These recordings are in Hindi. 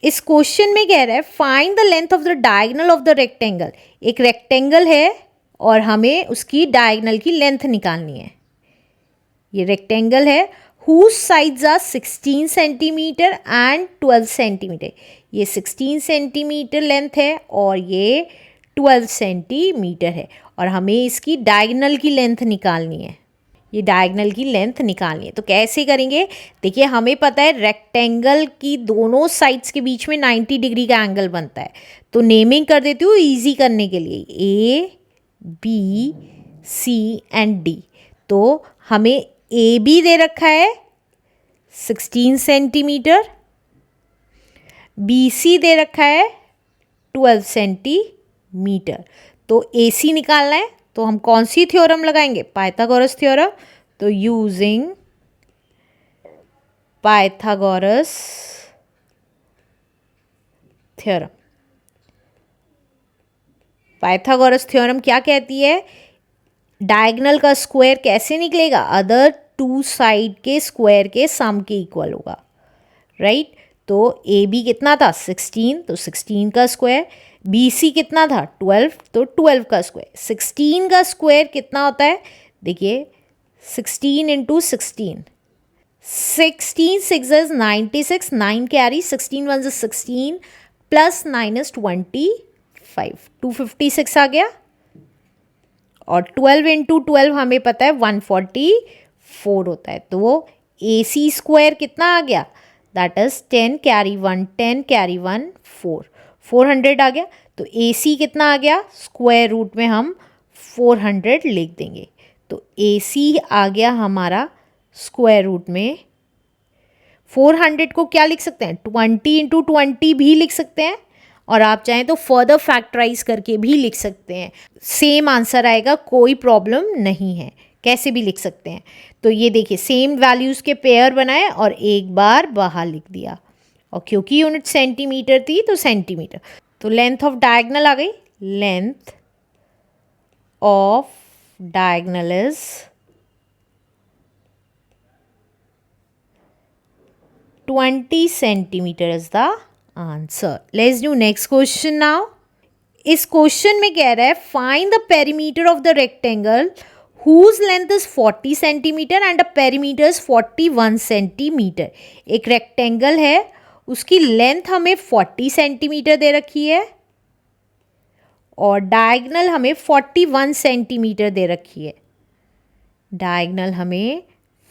इस क्वेश्चन में कह रहा है find the length of the diagonal of the rectangle. एक रेक्टेंगल है और हमें उसकी डायगोनल की लेंथ निकालनी है। ये रेक्टेंगल है whose sides are 16 centimetre and 12 centimetre. ये 16 सेंटीमीटर लेंथ है और ये 12 सेंटीमीटर है और हमें इसकी डायगोनल की लेंथ निकालनी है। ये डायगोनल की लेंथ निकालनी है तो कैसे करेंगे? देखिए हमें पता है रेक्टेंगल की दोनों साइड्स के बीच में 90 डिग्री का एंगल बनता है, तो नेमिंग कर देती हूँ इजी करने के लिए, A B C and D. तो हमें ए बी दे रखा है 16 सेंटीमीटर, बी सी दे रखा है 12 सेंटीमीटर। तो ए सी निकालना है तो हम कौन सी थ्योरम लगाएंगे? Pythagoras theorem. तो using Pythagoras theorem. Pythagoras theorem क्या कहती है? डायगोनल का स्क्वायर कैसे निकलेगा? अदर टू साइड के स्क्वायर के सम के इक्वल होगा, राइट? तो ए बी कितना था? 16, तो 16 का स्क्वायर। बी सी कितना था? 12, तो 12 का स्क्वायर। 16 का स्क्वायर कितना होता है? देखिए 16 into 16, 16 6 is 96, 9 carry, 16 1 is 16 plus 9 is 25, 256 आ गया। और 12 इंटू 12 हमें पता है 144 होता है, तो वो ए सी स्क्वायर कितना आ गया? दैट इज 10 कैरी 1, 10 कैरी 1 4, 400 आ गया। तो ए सी कितना आ गया? स्क्वायर रूट में हम 400 लिख देंगे, तो ए सी आ गया हमारा स्क्वायर रूट में। 400 को क्या लिख सकते हैं? 20 इंटू 20 भी लिख सकते हैं और आप चाहें तो फर्दर फैक्टराइज करके भी लिख सकते हैं, सेम आंसर आएगा, कोई प्रॉब्लम नहीं है, कैसे भी लिख सकते हैं। तो ये देखिए सेम वैल्यूज़ के पेयर बनाए और एक बार बाहर लिख दिया, और क्योंकि यूनिट सेंटीमीटर थी तो सेंटीमीटर। तो लेंथ ऑफ डायगोनल आ गई, length of diagonal is 20 centimetre is the answer. Let's do next question now. इस क्वेश्चन में कह रहा है find the perimeter of the rectangle whose length is 40 centimetre and the perimeter is 41 centimetre. एक रेक्टेंगल है, उसकी लेंथ हमें 40 सेंटीमीटर दे रखी है और डायगोनल हमें 41 सेंटीमीटर दे रखी है। डायगोनल हमें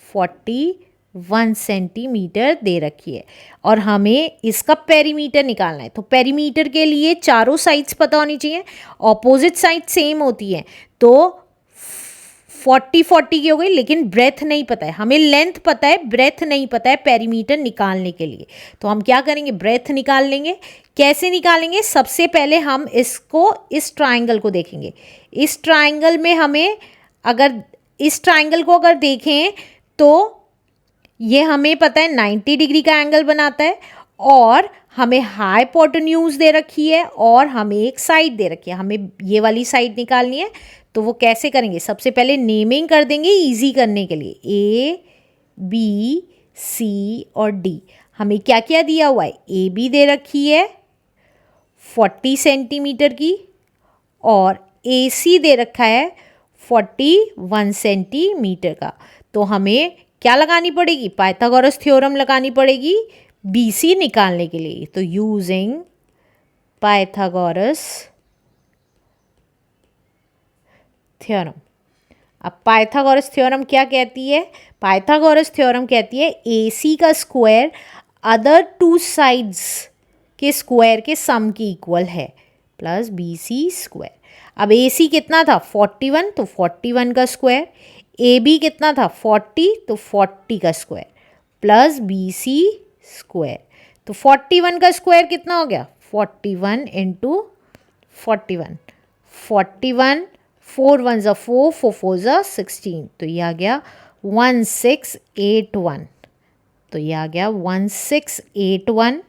41 सेंटीमीटर दे रखी है और हमें इसका पेरीमीटर निकालना है। तो पेरीमीटर के लिए चारों साइड्स पता होनी चाहिए, ऑपोजिट साइड सेम होती है, तो 40 की हो गई, लेकिन ब्रेथ नहीं पता है हमें, लेंथ पता है, ब्रेथ नहीं पता है पेरीमीटर निकालने के लिए। तो हम क्या करेंगे? ब्रेथ निकाल लेंगे। कैसे निकालेंगे? सबसे पहले हम इसको, इस ट्राइंगल को देखेंगे। इस ट्राइंगल में हमें, अगर इस ट्राइंगल को अगर देखें तो ये हमें पता है 90 डिग्री का एंगल बनाता है और हमें हाइपोटेन्यूज दे रखी है और हमें एक साइड दे रखी है, हमें ये वाली साइड निकालनी है। तो वो कैसे करेंगे? सबसे पहले नेमिंग कर देंगे इजी करने के लिए, ए बी सी और डी। हमें क्या क्या दिया हुआ है? ए बी दे रखी है 40 सेंटीमीटर की और ए सी दे रखा है 41 सेंटीमीटर का। तो हमें क्या लगानी पड़ेगी? पाइथागोरस थ्योरम लगानी पड़ेगी बी सी निकालने के लिए। तो यूजिंग पाइथागोरस थ्योरम। अब पाइथागोरस थ्योरम क्या कहती है? पाइथागोरस थ्योरम कहती है ए सी का स्क्वायर अदर टू साइड्स के स्क्वायर के सम की इक्वल है प्लस बी सी स्क्वायर। अब ए सी कितना था? 41, तो 41 का स्क्वायर। ए बी कितना था? 40, तो 40 का square plus B C square. तो 41 का स्क्वायर कितना हो गया? 41 इंटू 41, 41, 4 1 ज़ा 4, 4 4 ज़ा 16, तो ये आ गया 1681। तो ये आ गया 1681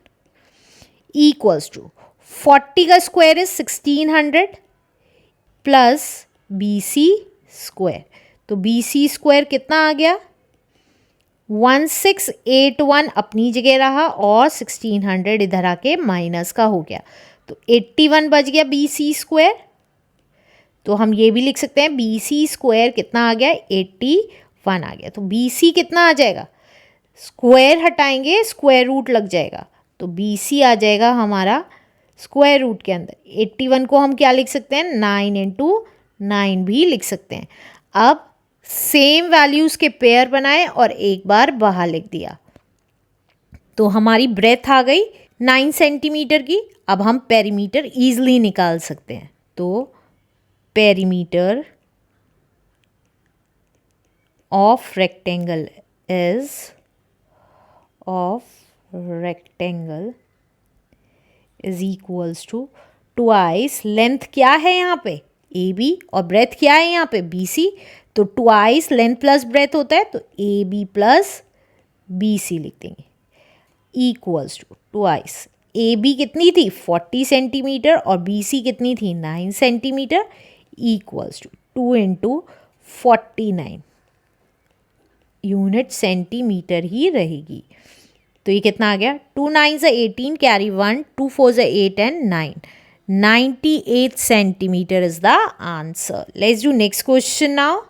इक्वल्स टू 40 का square is 1600 plus B C square. तो बी सी स्क्वायर कितना आ गया? 1681 अपनी जगह रहा और 1600 इधर आके माइनस का हो गया, तो 81 बच गया बी सी स्क्वायर। तो हम ये भी लिख सकते हैं बी सी स्क्वायर कितना आ गया, 81 आ गया। तो बी सी कितना आ जाएगा, स्क्वायर हटाएंगे स्क्वायर रूट लग जाएगा, तो बी सी आ जाएगा हमारा स्क्वायर रूट के अंदर। 81 को हम क्या लिख सकते हैं, 9 इंटू 9 भी लिख सकते हैं। अब सेम वैल्यूज़ के पेयर बनाए और एक बार बाहर लिख दिया, तो हमारी ब्रेथ आ गई 9 सेंटीमीटर की। अब हम पेरीमीटर ईजिली निकाल सकते हैं, तो perimeter of rectangle is equals to twice, length क्या है यहाँ पे ए बी और ब्रेथ क्या है यहाँ पे बी सी, तो ट्वाइस लेंथ प्लस ब्रेथ होता है, तो A B plus B C लिख देंगे equals to twice. A B कितनी थी 40 सेंटीमीटर और बी सी कितनी थी 9 centimetre equals to 2 into 49 unit centimetre ही रहेगी। तो ये कितना आ गया, 2 9 से 18 कैरी 1, 2 4 से 8 and 9, 98 centimetre is the answer. Let's do next question now.